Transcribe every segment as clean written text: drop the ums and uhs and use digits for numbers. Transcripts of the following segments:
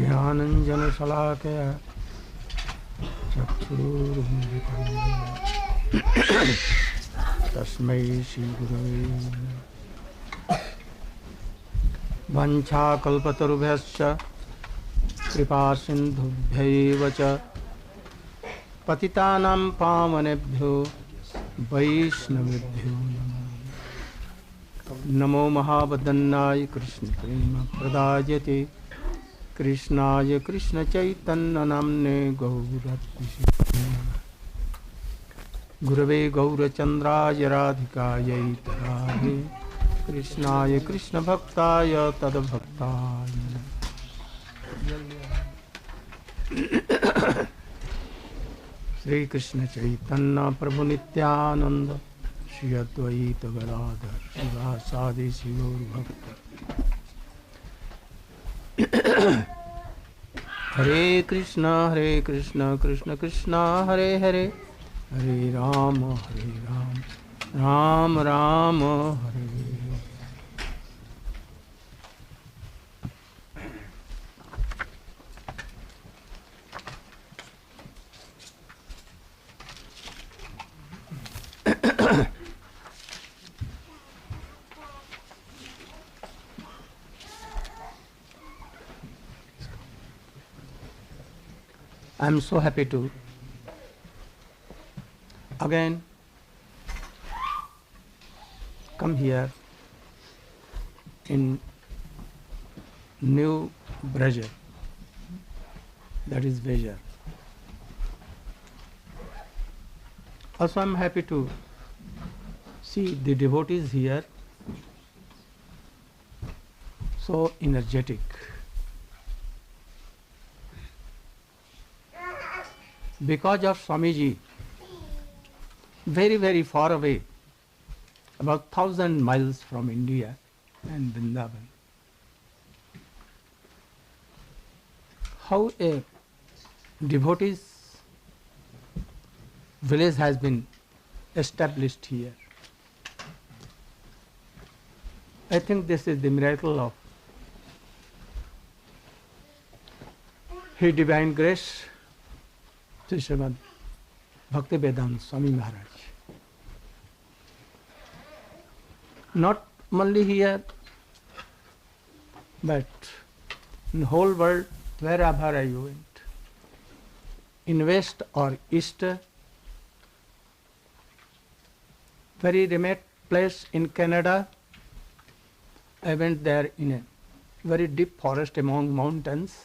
ज्ञानञ्जनशलाकया चक्षुरुन्मिलितं तस्मै श्रीगुरवे नमः। वञ्चाकल्पतरुभ्यश्च कृपासिन्धुभ्यैव च पतितानां पावनेभ्यो वैष्णवेभ्यो नमः। नमो महावदन्नाय कृष्णप्रेमप्रदायते कृष्णाय कृष्णचैतन्यनाम्ने गौरत्रिषिते गुरवे गौरचन्द्राय राधिकायै तराहे कृष्णाय कृष्णभक्ताय तद्भक्ताय श्री कृष्ण चैतन्य प्रभु नित्यानंद श्री अद्वैत गदाधर शिवासादि शिवोर्भक्त हरे Krishna Krishna Krishna Hare Hare Hare Ram Ram Ram Hare Hare. I am so happy to again come here in new Braja, that is Veja. Also I am happy to see the devotees here, so energetic. Because of Swamiji, very, very far away, about 1,000 miles from India and Vrindavan, how a devotee's village has been established here. I think this is the miracle of His Divine Grace, Srila Bhaktivedanta Swami Maharaj. Not only here, but in the whole world, wherever I went, in West or East, very remote place in Canada, I went there in a very deep forest among mountains.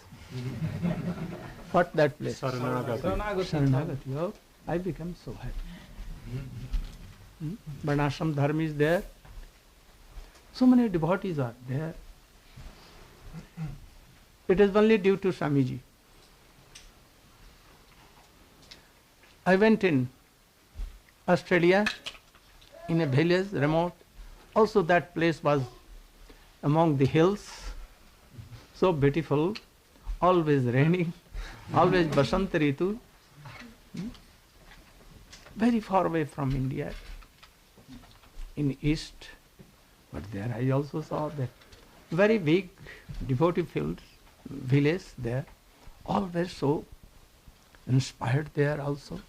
What that place? Saranagati. Oh, I became so happy. Varnashram Dharma is there. So many devotees are there. It is only due to Swamiji. I went in Australia, in a village, remote. Also that place was among the hills, so beautiful, always raining, always Basant Ritu. Very far away from India, in east. But there I also saw that very big devotee fields, village there, always so inspired there also.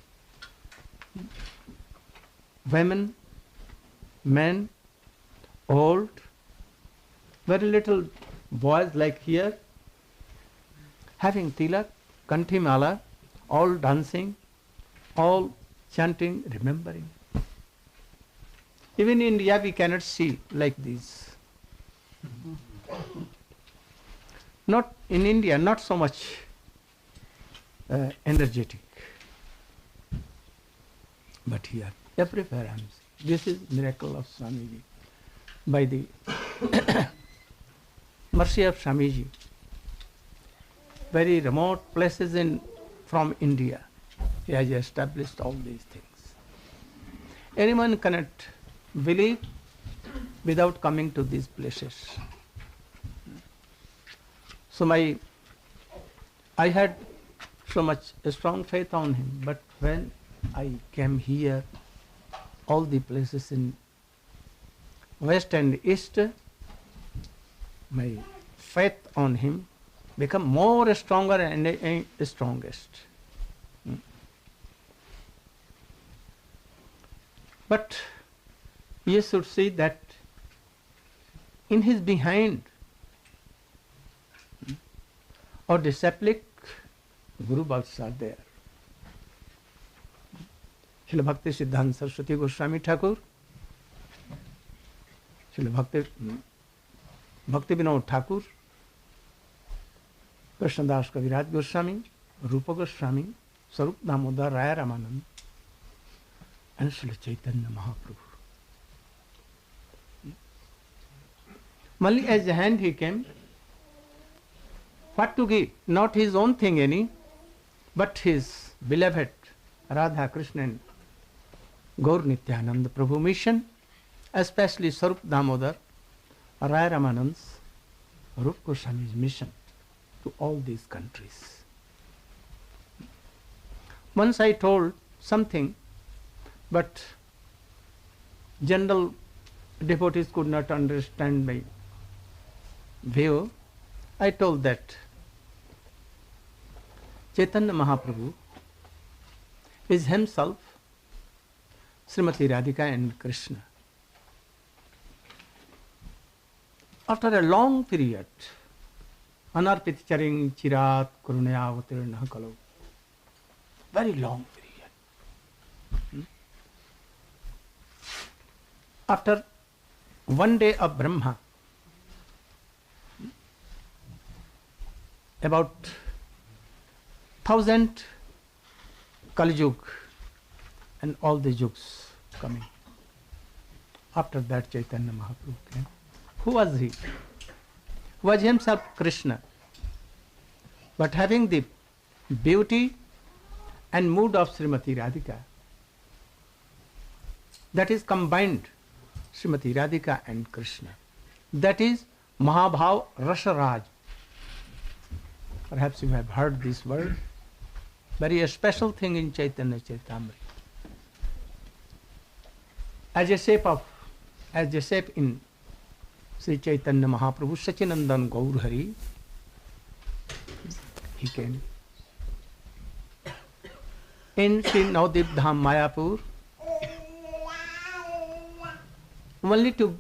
Women, men, old, very little boys like here, having tilak, kanthi mala, all dancing, all chanting, remembering. Even in India we cannot see like this. Not in India, not so much energetic. But here, everywhere I am seeing. This is miracle of Swamiji. By the mercy of Swamiji, very remote places from India, he has established all these things. Anyone cannot believe without coming to these places. So I had so much strong faith on him, but when I came here, all the places in West and East, my faith on him become more stronger and strongest. But you should see that in his behind, or disciplic Guru Bhakts are there. Srila Bhakti Siddhanta Saraswati Goswami Thakur, Srila Bhakti Vinod Thakur, Krishnadas Kaviraj Goswami, Rupa Goswami, Sarup Damodar Raya Ramanand, and Srila Chaitanya Mahaprabhu. Only as a hand he came. What to give? Not his own thing any, but his beloved Radha Krishna and Gaur Nityananda Prabhu mission, especially Sarup Damodar, Raya Ramanand's, Rup Goswami's mission to all these countries. Once I told something, but general devotees could not understand my view. I told that Chaitanya Mahaprabhu is himself Srimati Radhika and Krishna. After a long period, Anarpit Charing Chirat Kurunaya Avatirna Kalo, very long period. After one day of Brahma, about 1000 Kali Yug and all the yugs coming. After that Chaitanya Mahaprabhu came. Who was he? He was himself Krishna, but having the beauty and mood of Srimati Radhika. That is combined, Srimati Radhika and Krishna. That is Mahabhav Rasaraj. Perhaps you have heard this word. Very special thing in Chaitanya Charitamrita. As a shape in Sri Chaitanya Mahaprabhu, Sachinandan Gaur Hari, he came. In Sri Navadip Dham Mayapur, only to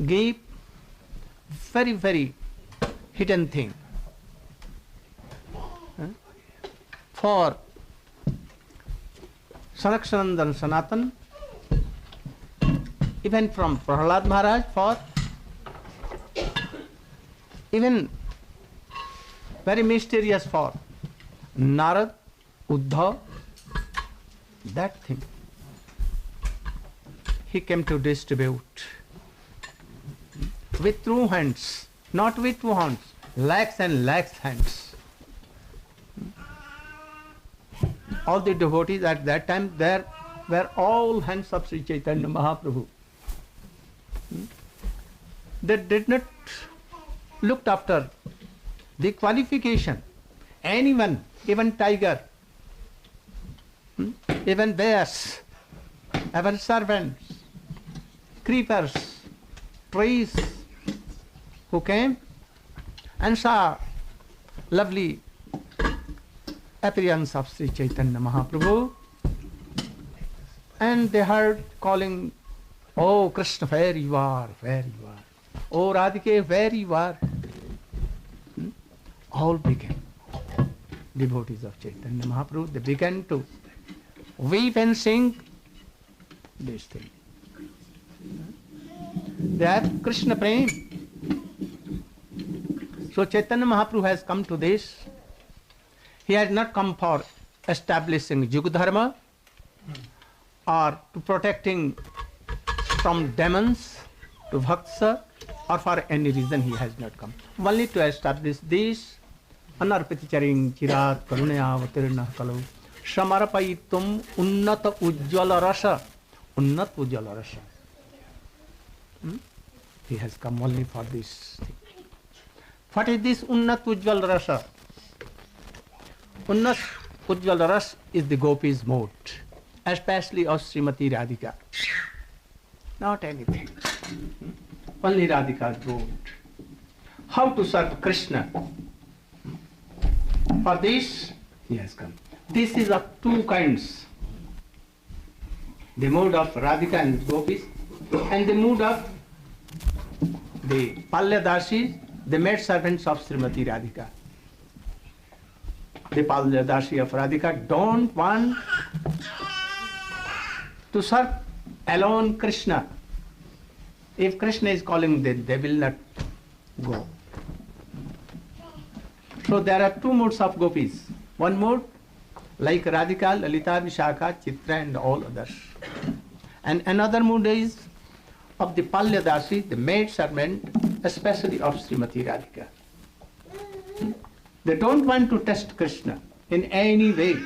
gave very, very hidden thing for Sanakshanandan Sanatan, even from Prahlad Maharaj, for even very mysterious for Narad, Uddhav, that thing he came to distribute with two hands, not with two hands, lakhs and lakhs hands. All the devotees at that time, there were all hands of Sri Chaitanya Mahaprabhu. They did not look after the qualification. Anyone, even tiger, even bears, even servants, creepers, trees, who came and saw lovely appearance of Sri Chaitanya Mahaprabhu, and they heard calling, "Oh Krishna, where you are, where you are. Oh Radhike, where you are." All became devotees of Chaitanya Mahaprabhu. They began to weep and sing this thing. They have Krishna prem. So Chaitanya Mahaprabhu has come to this. He has not come for establishing Yuga Dharma or to protecting from demons to Bhaktsa, or for any reason he has not come. Only to establish this Anarpati charing chirat karunaya avatirna kalau samarapaitum unnata ujjala rasa. Unnat ujjala rasa. He has come only for this thing. What is this unnat ujjala rasa? Unnat ujjala rasa is the gopis' mood, especially of Srimati Radhika. Not anything. Only Radhika's mood. How to serve Krishna? For this, he has come. This is of two kinds. The mood of Radhika and gopis, and the mood of the Palyadasis, the maid servants of Srimati Radhika. The Palyadasi of Radhika don't want to serve alone Krishna. If Krishna is calling them, they will not go. So there are two moods of gopis. One mood like Radhika, Lalita, Vishakha, Chitra and all others. And another mood is of the Palyadasi, the maid servant, especially of Srimati Radhika. They don't want to test Krishna in any way.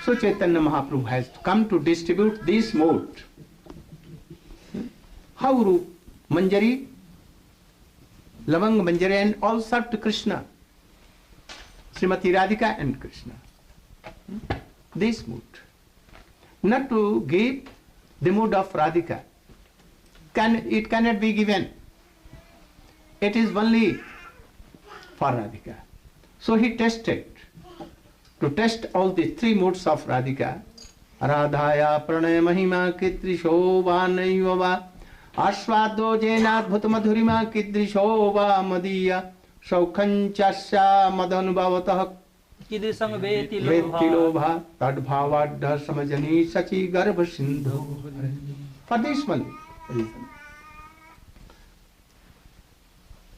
So Chaitanya Mahaprabhu has come to distribute this mode. How Rup, Manjari, Lavang, Manjari and all serve to Krishna. Srimati Radhika and Krishna. This mood. Not to give the mood of Radhika. It cannot be given. It is only for Radhika. So he tested. To test all the three moods of Radhika. Radhaya pranaya mahima kitrisho va naivava asvado jenadbhut madhurima kidrisho va madiya saukhanchasya madanubhavatah kidrisam veti lobha tadbhavadha samajani sachi garbha sindhu. For this one reason.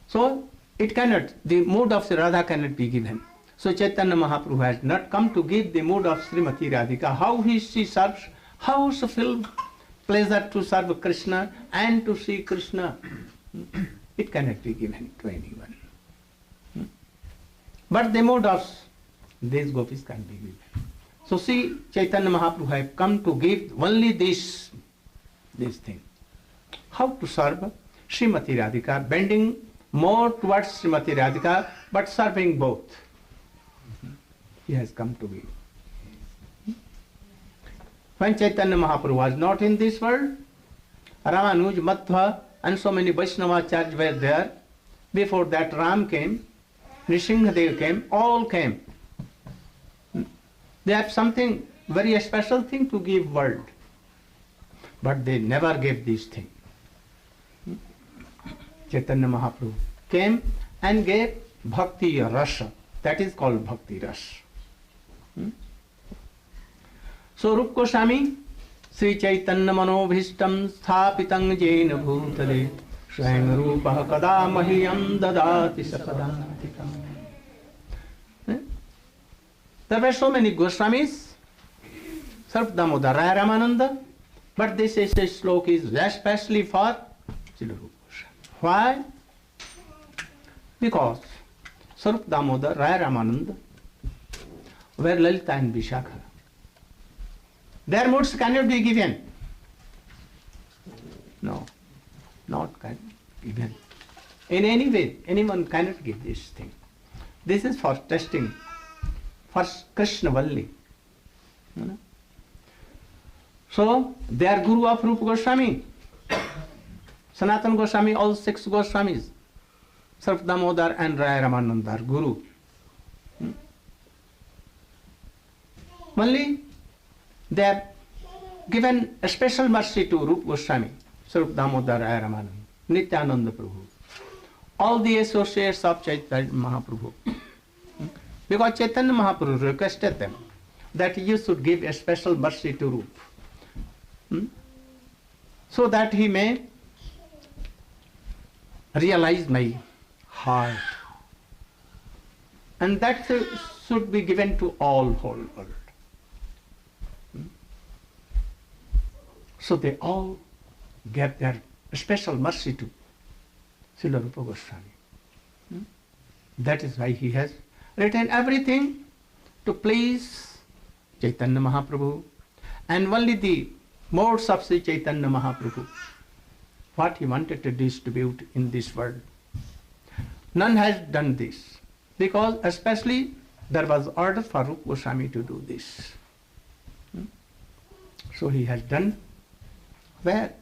So it cannot, the mood of Sri Radha cannot be given. So Chaitanya Mahaprabhu has not come to give the mood of Srimati Radhika, how she serves, how she feels pleasure to serve Krishna and to see Krishna. It cannot be given to anyone. But the mood of these gopis can be given. So see, Chaitanya Mahaprabhu has come to give only this thing. How to serve Srimati Radhika, bending more towards Srimati Radhika, but serving both. He has come to give. When Chaitanya Mahaprabhu was not in this world, Ramanuj, Madhva and so many Vaishnavacharyas were there. Before that Ram came, Nrsimhadev came, all came. They have something, very special thing to give world. But they never gave this thing. Chaitanya Mahaprabhu came and gave Bhakti Rasa. That is called Bhakti Rasa. So Rupa Goswami, Sri Chaitanya Manobhishtam Sthapitam Jena Bhutale Swayam Rupa Kada Mahiyam Dadati Sapadantikam. There were so many Goswamis, Sarv Damodar Raya Ramananda, but this sloka is especially for Srila Rupa Goswami. Why? Because Sarv Damodar Raya Ramananda were Lalita and Vishakha. Their moods cannot be given. No, not can given. In any way, anyone cannot give this thing. This is for testing, for Krishna Valli. So, they are Guru of Rupa Goswami, Sanatana Goswami, all 6 Goswamis, Sarv Damodar and Raya Ramananda are Guru. Only they have given a special mercy to Rupa Goswami, Sarv Damodar Raya Ramananda, Nityananda Prabhu, all the associates of Chaitanya Mahaprabhu. Because Chaitanya Mahaprabhu requested them that you should give a special mercy to Rupa, so that he may realize my heart. And that should be given to all whole world. So they all gave their special mercy to Srila Rupa Goswami. That is why he has written everything to please Chaitanya Mahaprabhu, and only the modes of Sri Chaitanya Mahaprabhu, what he wanted to distribute in this world. None has done this, because especially there was order for Rupa Goswami to do this. So he has done where?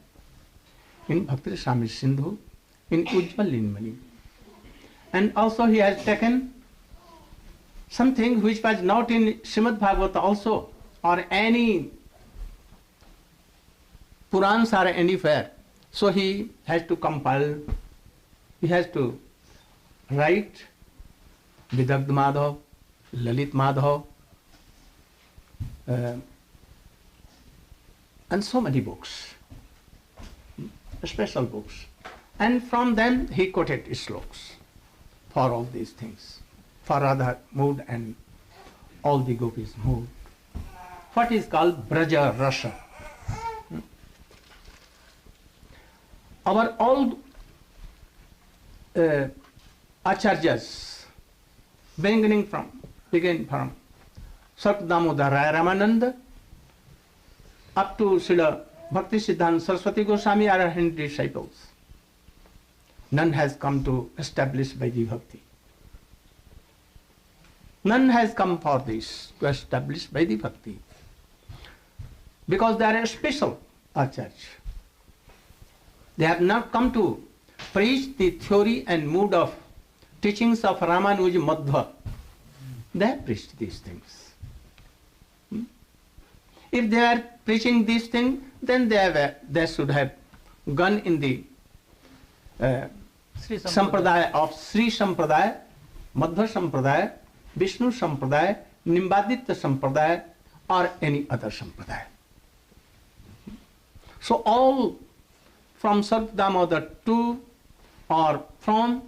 In Bhakti Swami Sindhu, in Ujjwal Linmani. And also he has taken something which was not in Srimad Bhagavata also, or any Purans or anywhere. So he has to compile, he has to write Vidagdha Madhav, Lalit Madhav, and so many books, special books. And from them he quoted slokas for all these things, for Radha mood and all the gopis mood. What is called Braja Rasa. Our old acharyas, beginning from Sarv Damodar Raya Ramananda up to Srila Bhakti Siddhanta Saraswati Goswami are 100 disciples. None has come to establish Vaidhi Bhakti. None has come for this, to establish Vaidhi Bhakti. Because they are a special acharyas. They have not come to preach the theory and mood of teachings of Ramanuja Madhva. They have preached these things. If they are preaching these things, then they should have gone in the Sampradaya of Sri Sampradaya, Madhva Sampradaya, Vishnu Sampradaya, Nimbaditya Sampradaya, or any other Sampradaya. So all from Sarv Damodar to, or from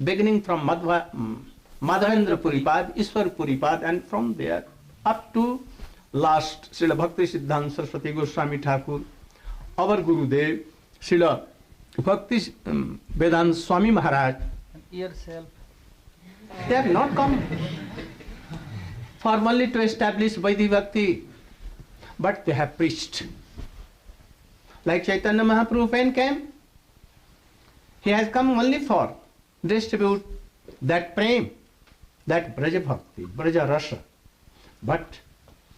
beginning from Madhavendra Puripad, Iswar Puripad, and from there up to last Srila Bhakti Siddhanta Saraswati Goswami Thakur, our Gurudev, Srila Bhakti Vedanta Swami Maharaj. And yourself. They have not come formally to establish Vaidhi Bhakti, but they have preached. Like Chaitanya Mahaprabhu when came, he has come only for distribute that prem, that Braja Bhakti, Braja Rasa. But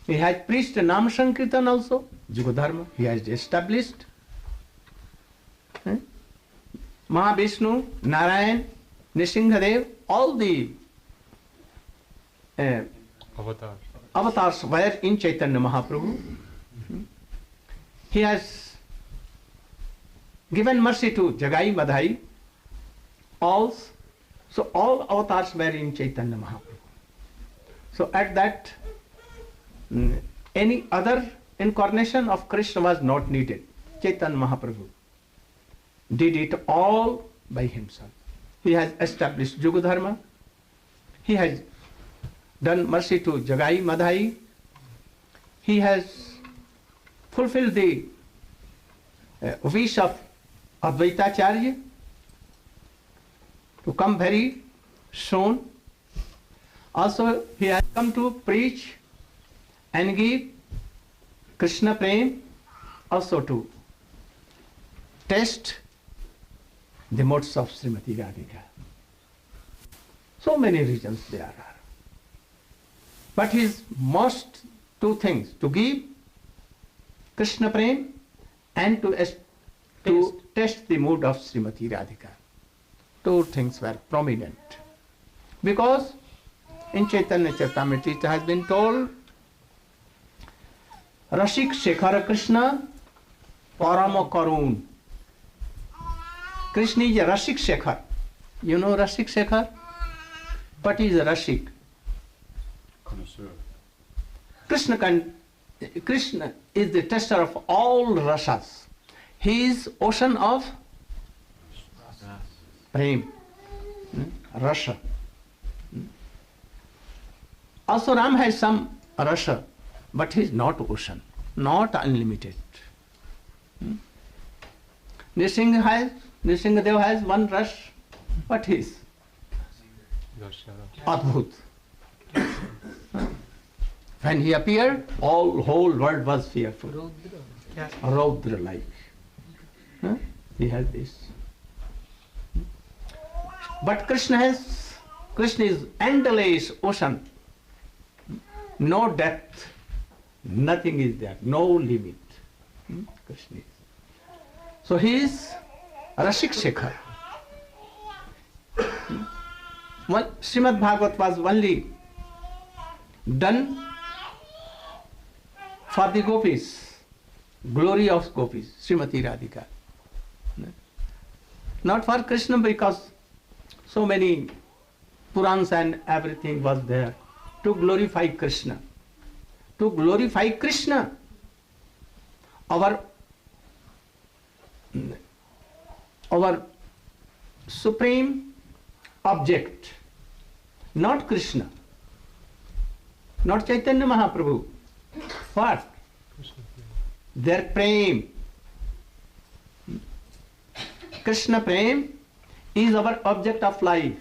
he has preached Nam Sankirtan also, Jugadharma, he has established. Mahavishnu, Narayan, Nisinghadev, all the avatars were in Chaitanya Mahaprabhu. He has given mercy to Jagai Madhai, all avatars were in Chaitanya Mahaprabhu. So at that, any other incarnation of Krishna was not needed. Chaitanya Mahaprabhu did it all by himself. He has established Yuga Dharma. He has done mercy to Jagai Madhai. He has fulfilled the wish of Advaitacharya to come very soon. Also, he has come to preach and give Krishna Prem, also to test the modes of Srimati Radhika. So many reasons there are. But his most two things, to give Krishna Prem and to test the mood of Srimati Radhika. Two things were prominent. Because in Chaitanya Charitamrita it has been told, Rashik Shekhar Krishna Parama Karun. Krishna is a Rashik Shekhar. You know Rashik Shekhar? What is a Rashik? Connoisseur. Krishna is the tester of all rasas. He is ocean of prem, rasa. Also Ram has some rasa, but he is not ocean, not unlimited. Nrsimhadev has one ras, but he is Adbhut. When he appeared, whole world was fearful. Raudra like. He has this. But Krishna is endless ocean. No depth. Nothing is there. No limit. Krishna is. So he is Rashik Shekhar. Srimad Bhagavat was only done for the gopis, glory of gopis, Srimati Radhika. Not for Krishna, because so many Purans and everything was there to glorify Krishna. To glorify Krishna, our supreme object, not Krishna, not Chaitanya Mahaprabhu. What? Their prem. Krishna prem is our object of life.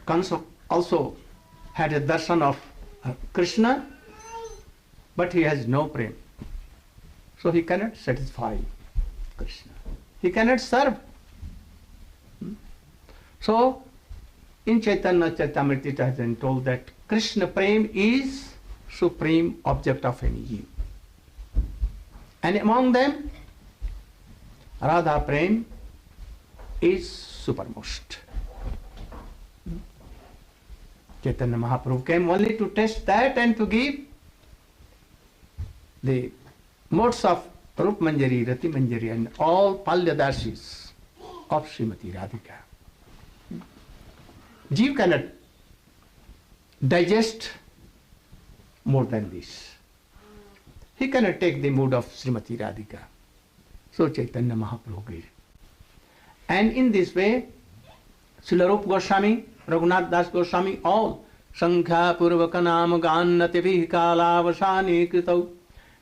Kansa also had a darshan of Krishna, but he has no prem. So he cannot satisfy Krishna. He cannot serve. So in Chaitanya Charitamrita it has been told that Krishna Prem is supreme object of any eve. And among them, Radha Prem is supermost. Chaitanya Mahaprabhu came only to test that and to give the modes of Rup Manjari, Rati Manjari and all Palyadasis of Srimati Radhika. Jeev cannot digest more than this. He cannot take the mood of Srimati Radhika. So Chaitanya Mahaprabhu gave. And in this way, Srila Rupa Goswami, Raghunath Das Goswami, all Sankhya Purvaka Nam Gannati Kalavasani Kritau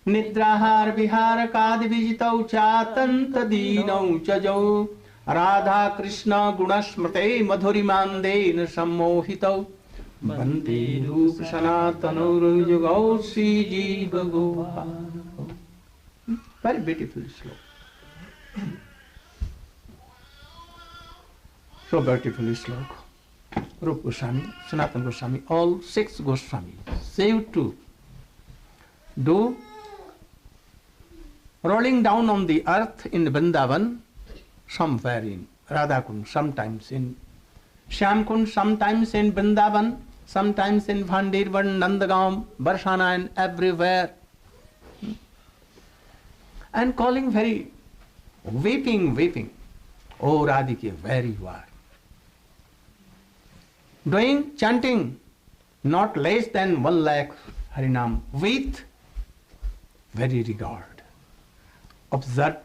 Nidrahar Vihara Kadi Vijitau Chatanta Dinau Chajau Radha Krishna Gunasmrte Madhurimandena Sammohitau Bande Rup Sanatanu Yugau Sri Jiva Gopal. Very beautiful sloka. So beautifully sloka. Rupa Goswami, Sanatana Goswami, all 6 Goswami saved to do rolling down on the earth in Vrindavan, somewhere in Radha Kund, sometimes in Shyam Kund, sometimes in Vrindavan, sometimes in Bhandirvan, Nandagaon, Barshana and everywhere. And calling very weeping. Oh Radhike, where you are. Doing chanting not less than 1 lakh Harinam with very regard. Observed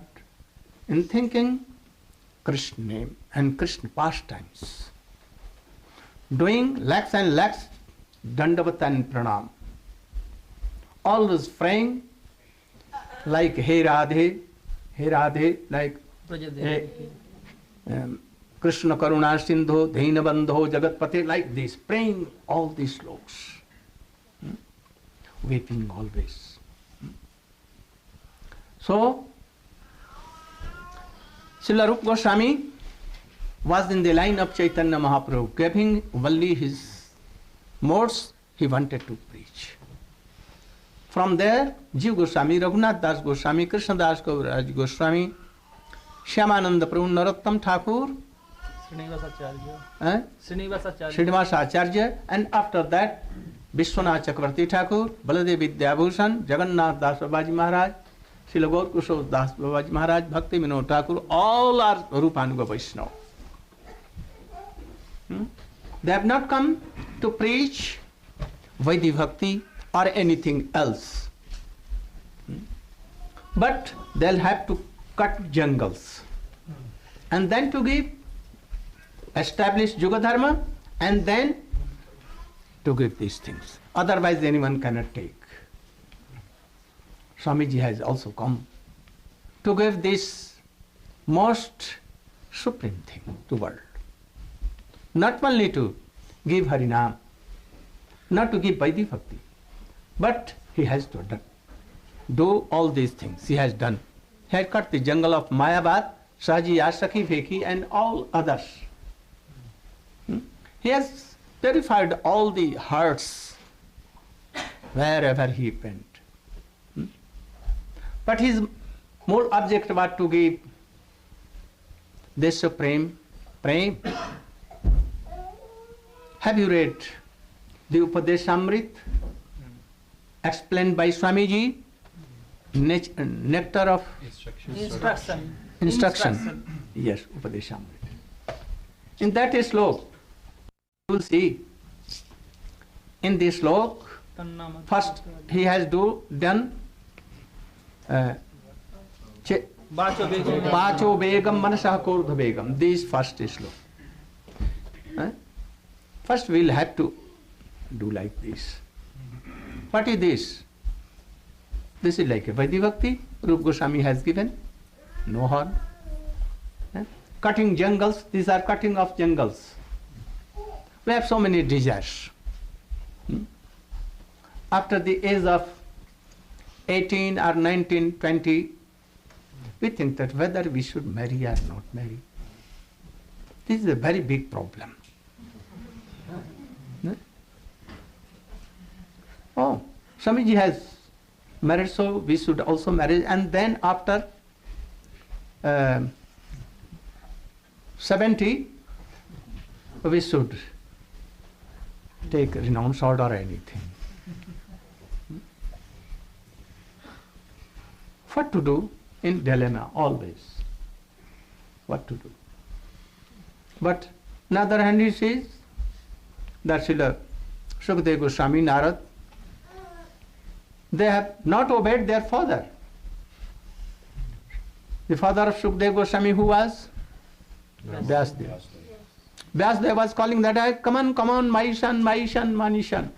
in thinking Krishna name and Krishna pastimes. Doing lakhs and lakhs Dandavat and Pranam. Always praying like Hey Radhe, like Krishna Karuna Sindhu, Dhinabandho, Jagatpate, like this, praying all these slokas. Weeping always. So, Srila Rupa Goswami was in the line of Chaitanya Mahaprabhu, giving only his modes he wanted to preach. From there, Jiva Goswami, Raghunath Das Goswami, Krishna Das Goswami, Shyamananda Prabhu, Narottam Thakur, Srinivas Acharya, and after that, Vishwanath Chakravarti Thakur, Baladev Vidyabhushan, Jagannath Das Babaji Maharaj, Srila Gaur Kushor Das Babaji Maharaj, Bhakti Vinod Thakur, all are Rupanuga Vaishnava. They have not come to preach Vaidhi Bhakti or anything else. But they'll have to cut jungles and then to give, establish Yuga Dharma and then to give these things. Otherwise anyone cannot take. Swamiji has also come to give this most supreme thing to world. Not only to give Harinam, not to give Vaidhi Bhakti, but he has to do all these things. He has done. He had cut the jungle of Mayabad, Saji, Asaki, Veki, and all others. He has purified all the hearts wherever he went. But his more object was to give this supreme prem. Have you read the Upadeshamrit explained by Swamiji? Nectar of instruction. Yes, Upadeshamrit. In that slok, you will see, in this slok, first he has done Bacho Begam Manasah Kordha Begam. This first slok. First we will have to do like this. What is this? This is like a Vaidhi Bhakti. Rupa Goswami has given. No horn. Cutting jungles. These are cutting of jungles. We have so many desires. After the age of 18 or 19, 20, we think that whether we should marry or not marry. This is a very big problem. Oh, Swamiji has married, so we should also marry. And then after 70, we should take renounce order or anything. What to do? In dilemma, always. What to do? But on the other hand, he says that Srila Sukadeva Goswami, Narad, they have not obeyed their father. The father of Sukadeva Goswami, who was? Vyasdeva. Vyasdeva was calling that, come on, my son, Manishan.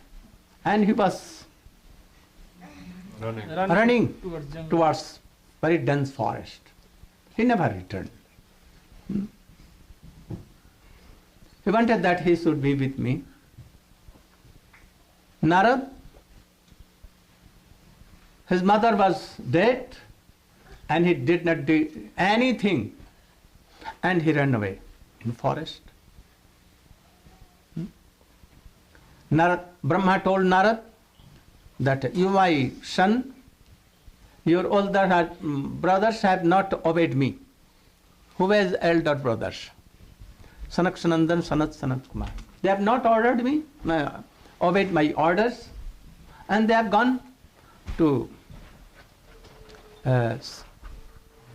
And he was running towards very dense forest. He never returned. He wanted that he should be with me. Narad, his mother was dead and he did not do anything, and he ran away in forest. Narad, Brahma told Narad that you, my son, your older brothers have not obeyed me. Who was elder brothers? Sanak Sanandan, Sanat Kumar. They have not ordered me, obeyed my orders, and they have gone to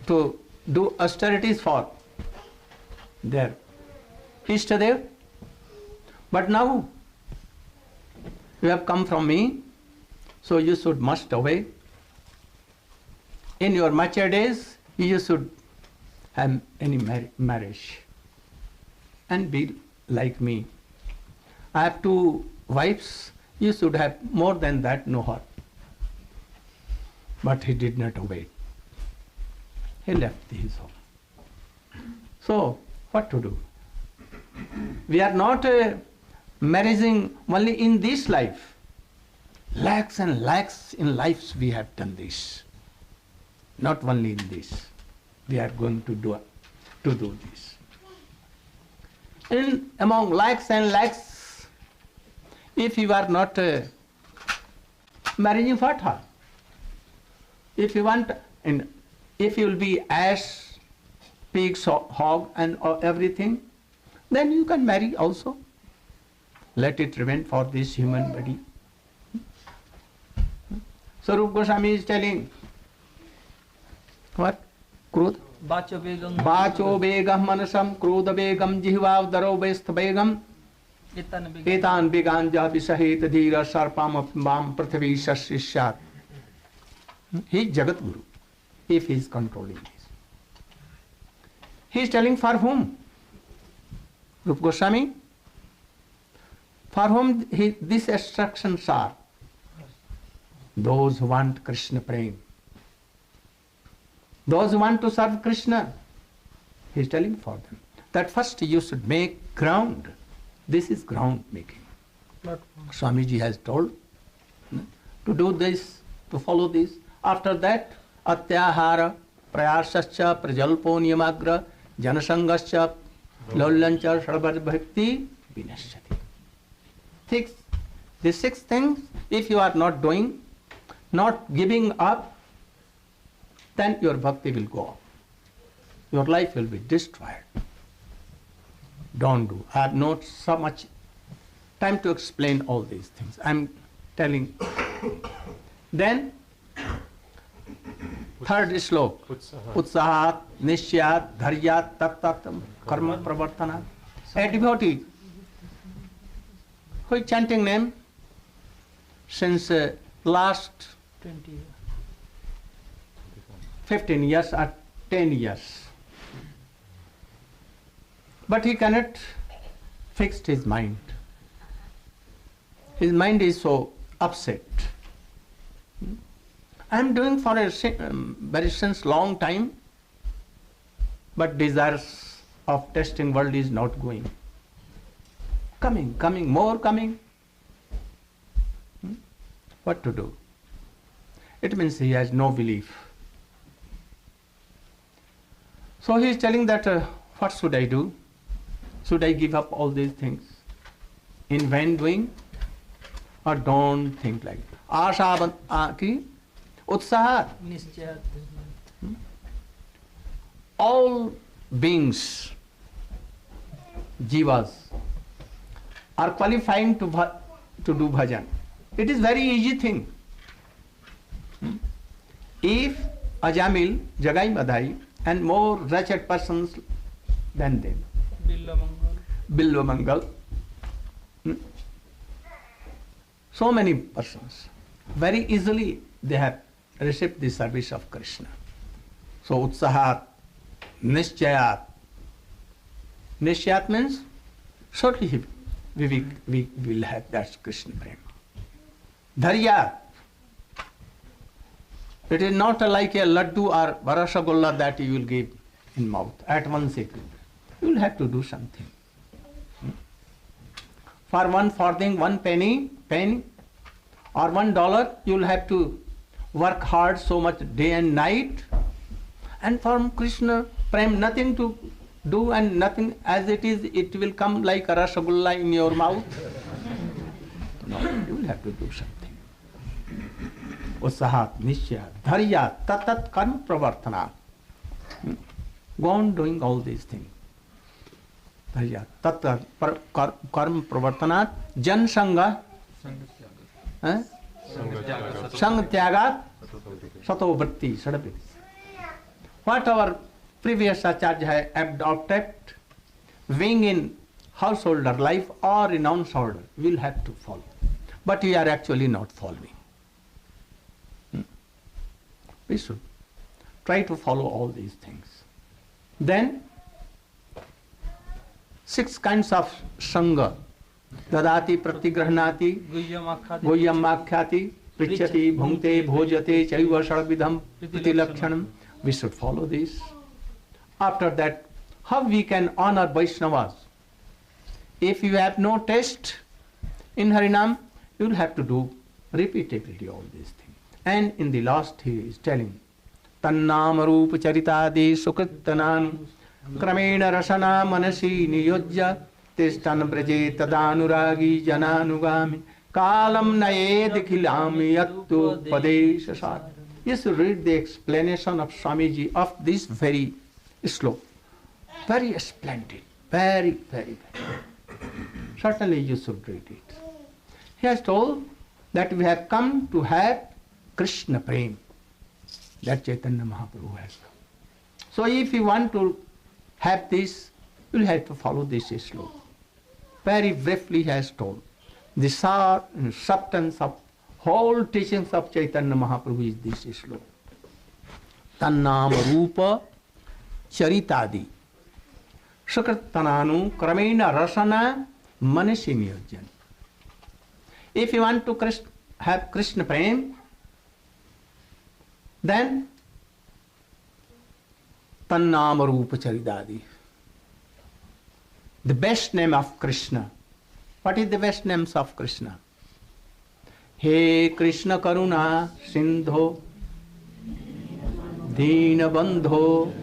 do austerities for their Ishtadev. But now you have come from me, so you must obey. In your mature days, you should have any marriage and be like me. I have 2 wives, you should have more than that, know her. But he did not obey. He left his home. So, what to do? We are not marrying only in this life. Lakhs and lakhs in lives we have done this. Not only in this. We are going to do this. And among lakhs and lakhs, if you are not marrying for her, if you want, and if you will be ass, pig, hog, and everything, then you can marry also. Let it remain for this human body. So Rupa Goswami is telling, what? Krodha? Bacho begam manasam krodha begam jihvav daro vest begam etan began jabisahet dhira sarpam apam prithvi sasishyat. He is Jagat Guru, if he is controlling this. He is telling for whom? Rupa Goswami? For whom these instructions are? Those who want Krishna prema. Those who want to serve Krishna. He is telling for them that first you should make ground. This is ground making. Swamiji has told to do this, to follow this. After that, atyahara, prayasascha, prajalpo niyamagra, janasangascha, lollancha, sarvara bhakti, vinashyati. These 6 things, if you are not doing, not giving up, then your bhakti will go up. Your life will be destroyed. Don't do. I have not so much time to explain all these things. I am telling. Then, 3rd slok. Utsahat, Nishyat, Dharyat, Tattatam, Karma Pravartana. A devotee who is chanting name since last 15 years or 10 years. But he cannot fix his mind. His mind is so upset. I am doing for a very since long time, but desires of testing world is not going. Coming, more coming. What to do? It means he has no belief. So he is telling that, what should I do? Should I give up all these things? In vain doing? Or don't think like that? Asha ki utsaha. All beings, jivas, are qualifying to do bhajan. It is very easy thing. If Ajamil, Jagai Madhai, and more wretched persons than them, Bilva Mangal, so many persons, very easily they have received the service of Krishna. So Utsahat, Nishchayat. Nishchayat means shortly we will have that Krishna prema. Dharyat. It is not like a laddu or barasagolla that you will give in mouth at one second. You will have to do something. For one farthing, 1 penny, or $1, you will have to work hard so much day and night. And for Krishna prem, nothing to do and nothing as it is, it will come like a rasagulla in your mouth. No, you will have to do something. Usahat, Nishya, Dharya, Tatat Karma Pravartana. Go on doing all these things. Dharya, Tatat Karma Pravartana, Jan Sangha, Sang Tyagat, Sato Vritti, Sadapiti. What our previous Acharya have adopted, being in householder life or in non-householder, we will have to follow. But we are actually not following. We should try to follow all these things. Then, 6 kinds of sangha. Dadati pratigrahnati, guhyam makhyati, prichati, bhungte, bhojate, chaiva sarvidham, pritilakshanam. We should follow this. After that, how we can honor Vaishnavas? If you have no taste in Harinam, you will have to do repeatedly all these things. And in the last he is telling, Tannam Rupa Charitadi Sukrittanan Kramena Rasana Manasi Niyojya Tistan Braje Tadanuragi Jananugami Kalam Nayed Kilami Yattu Padeshasat. Yes, read the explanation of Swamiji of this very slope. Very splendid. Very, very, very. Certainly you should read it. He has told that we have come to have Krishna Prem. That Chaitanya Mahaprabhu has come. So if you want to have this, you will have to follow this slope. Very briefly he has told. The substance of whole teachings of Chaitanya Mahaprabhu is this slope. Tannam Rupa Charitadi Sakritananu Kramena Rasana Manasi Niyojjan. If you want to have Krishna Prem, then Tannam Rupa Charitadi. The best name of Krishna. What is the best names of Krishna? He Krishna Karuna Sindho Dina Bandho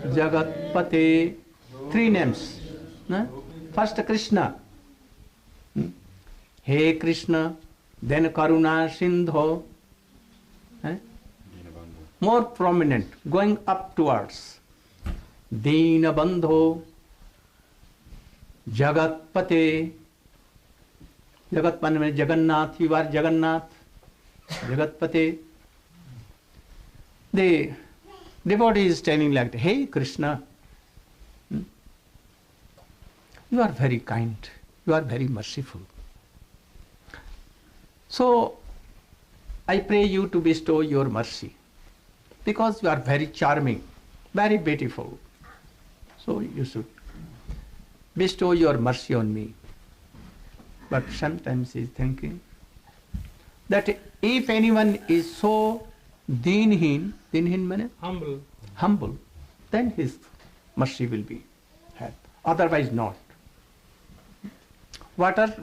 Jagatpate. 3 names. First Krishna. He Krishna, then Karuna Sindho. More prominent, going up towards. Dina Bandho Jagatpate. Jagatpate means Jagannath, you are Jagannath. Jagatpate. The devotee is telling like, hey Krishna, you are very kind, you are very merciful. So, I pray you to bestow your mercy, because you are very charming, very beautiful. So you should bestow your mercy on me. But sometimes he is thinking that if anyone is so dinhin means humble, then his mercy will be had. Otherwise not. Water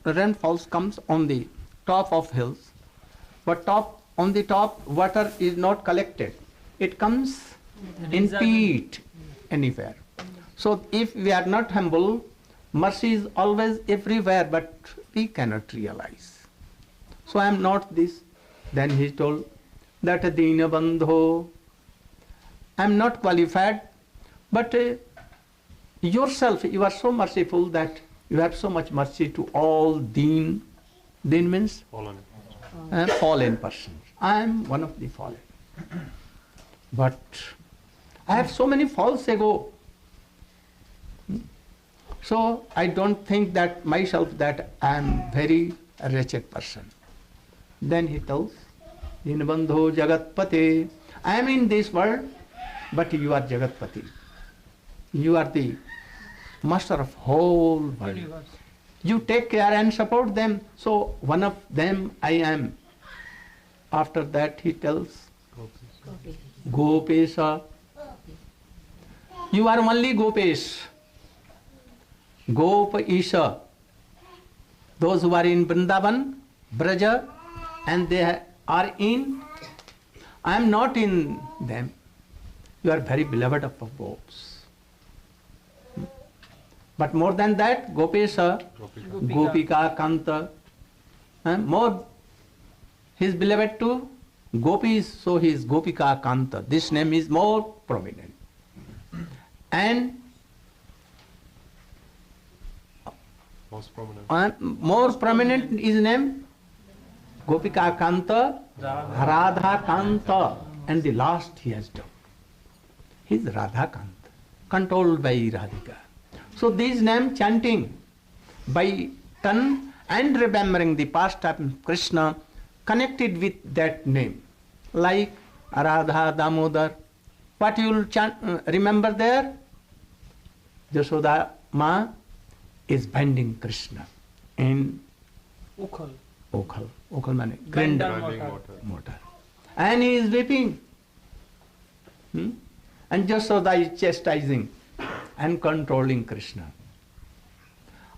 rainfalls comes on the top of hills, but on the top water is not collected. It comes in peat anywhere. So if we are not humble, mercy is always everywhere, but we cannot realize. So I am not this. Then he told that Dina Bandho, I am not qualified, but yourself, you are so merciful that you have so much mercy to all Deen means fallen persons. I am one of the fallen. But I have so many false ego. So I don't think that myself that I am very wretched person. Then he tells, Dinabandho Jagatpate, I am in this world, but you are Jagatpati. You are the master of whole world. You take care and support them. So one of them I am. After that he tells, Gopesa. You are only Gopesh. Gop Isha. Those who are in Vrindavan, Braja, and they are in, I am not in them. You are very beloved of gopis. But more than that, Gopesha, Gopika, Kanta, more, he is beloved to gopis, so he is Gopika, Kanta. This name is more prominent. And more prominent is name Gopika Kanta, Radha Kanta, and the last he has done. He is Radha Kanta, controlled by Radhika. So these name chanting by turn and remembering the pastime of Krishna connected with that name, like Radha, Damodar. What you will remember there? Yashoda Ma is binding Krishna in Ukhal. Okhal. Okhal means Grinder grinder mortar. mortar. And he is weeping. And Yashoda is chastising and controlling Krishna.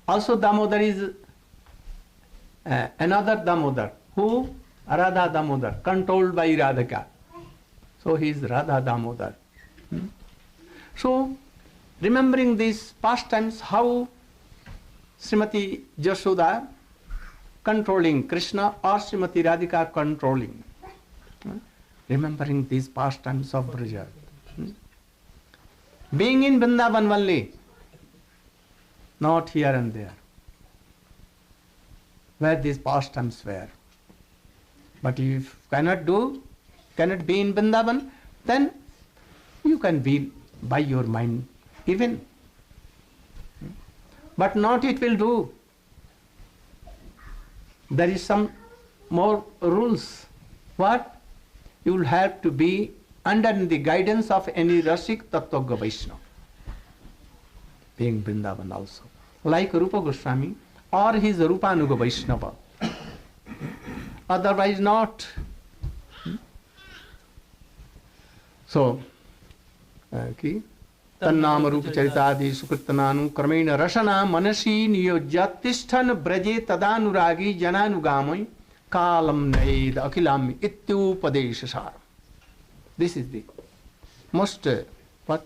Also Damodar is another Damodar. Who? Radha Damodar, controlled by Radhika. So he is Radha Damodar. So remembering these pastimes, how Srimati Yashoda controlling Krishna or Srimati Radhika controlling. Remembering these pastimes of Braja. Being in Vrindavan only, not here and there, where these pastimes were. But if cannot be in Vrindavan, then you can be by your mind even. But not it will do. There is some more rules. What? You will have to be under the guidance of any Rasik Tattva Vaishnava, being Vrindavan also. Like Rupa Goswami or his Rupanuga Vaishnava. Otherwise not. So, Tannam Rupa Charitadi Sukritananu Kramena Rasana Manasi Niyojyatishthan Braje Tadanuragi Jananugamai Kalam Naid Akilam Ityupadesha. This is the most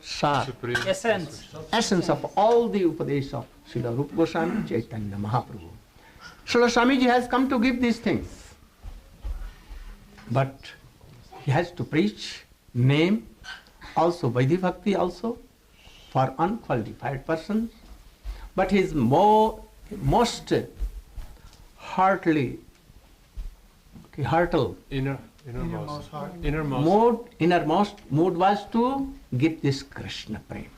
sar, essence of all the Upadesh of Srila Rupa Goswami Chaitanya Mahaprabhu. Srila Swamiji has come to give these things. But he has to preach name, also Vaidhi Bhakti also, for unqualified persons. But his most innermost mood was to give this Krishna Prem.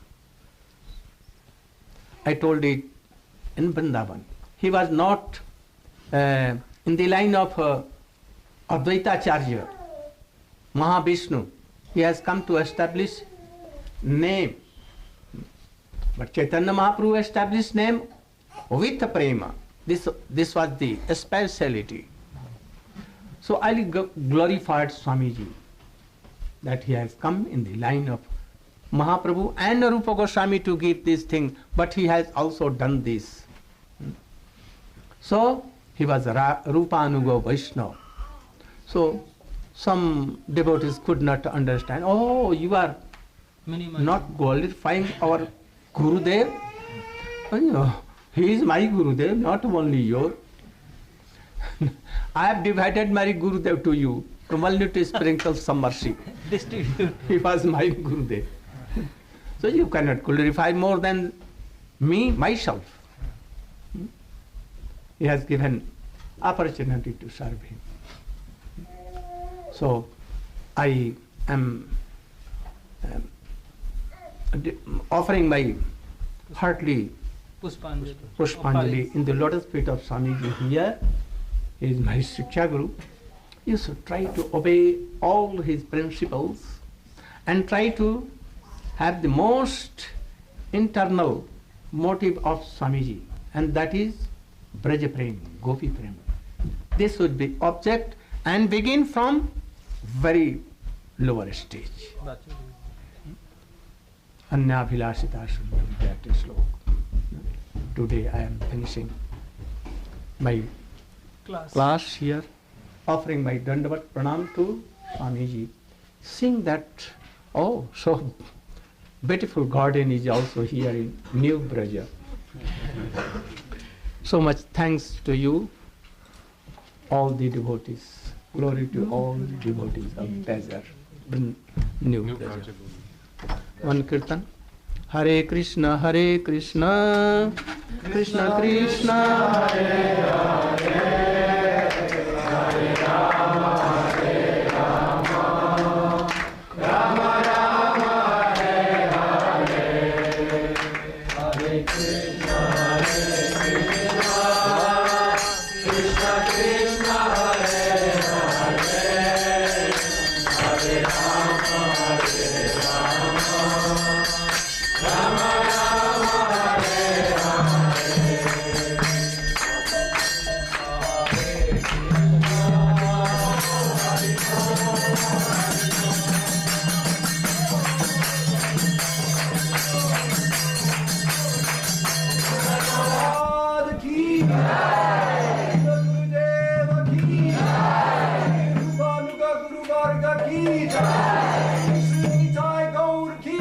I told it in Vrindavan. He was not in the line of Advaita Acharya, Mahavishnu. He has come to establish name. But Chaitanya Mahaprabhu established name with prema. This was the speciality. So I glorified Swamiji that he has come in the line of Mahaprabhu and Rupa Goswami to give this thing, but he has also done this. So he was Rupanuga Vaishnava. So some devotees could not understand. Oh, you are not glorifying our Gurudev? He is my Gurudev, not only your. I have divided my Gurudev to you, only to sprinkle some mercy. He was my Gurudev. So you cannot glorify more than me, myself. He has given opportunity to serve him. So I am offering my heartily Pushpanjali in the lotus feet of Swamiji here. He is my Shiksha Guru. You should try to obey all his principles and try to have the most internal motive of Swamiji, and that is Braja Prem, Gopi Prem. This would be object and begin from very lower stage. Anyabhilashita Sundam, that is sloka. Today I am finishing my class here, offering my Dandavat Pranam to Swamiji, seeing that, oh, so beautiful garden is also here in New Braja. So much thanks to you, all the devotees. Glory to all the devotees of Braja, New Braja. One Kirtan. Hare Krishna, Krishna Krishna, Hare Hare, Hare Rama, Hare Rama, Rama Rama, Hare Hare, Hare Krishna.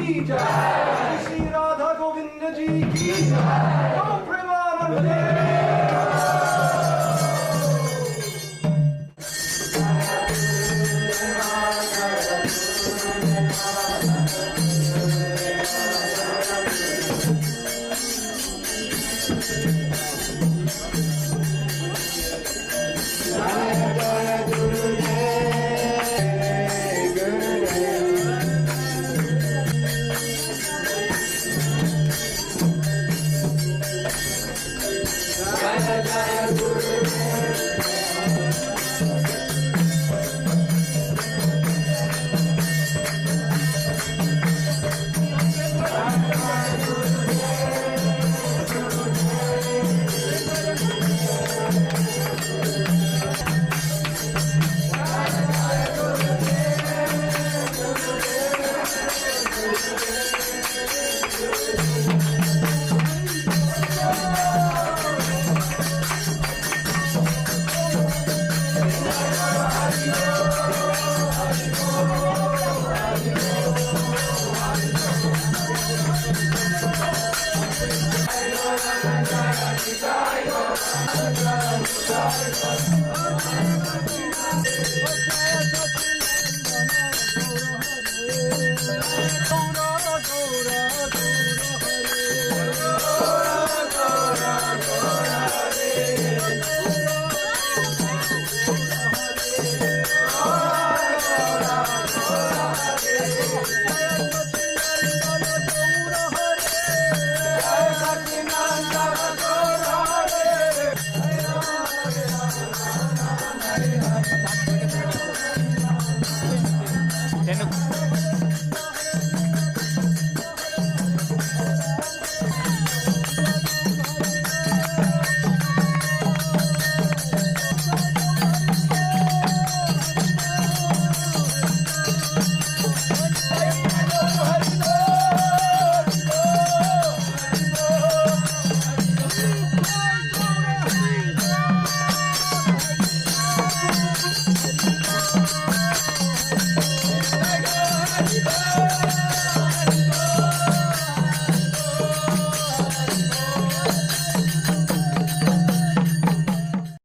की जय, श्री राधा गोविंद जी की जय, गौ प्रेमानंदे।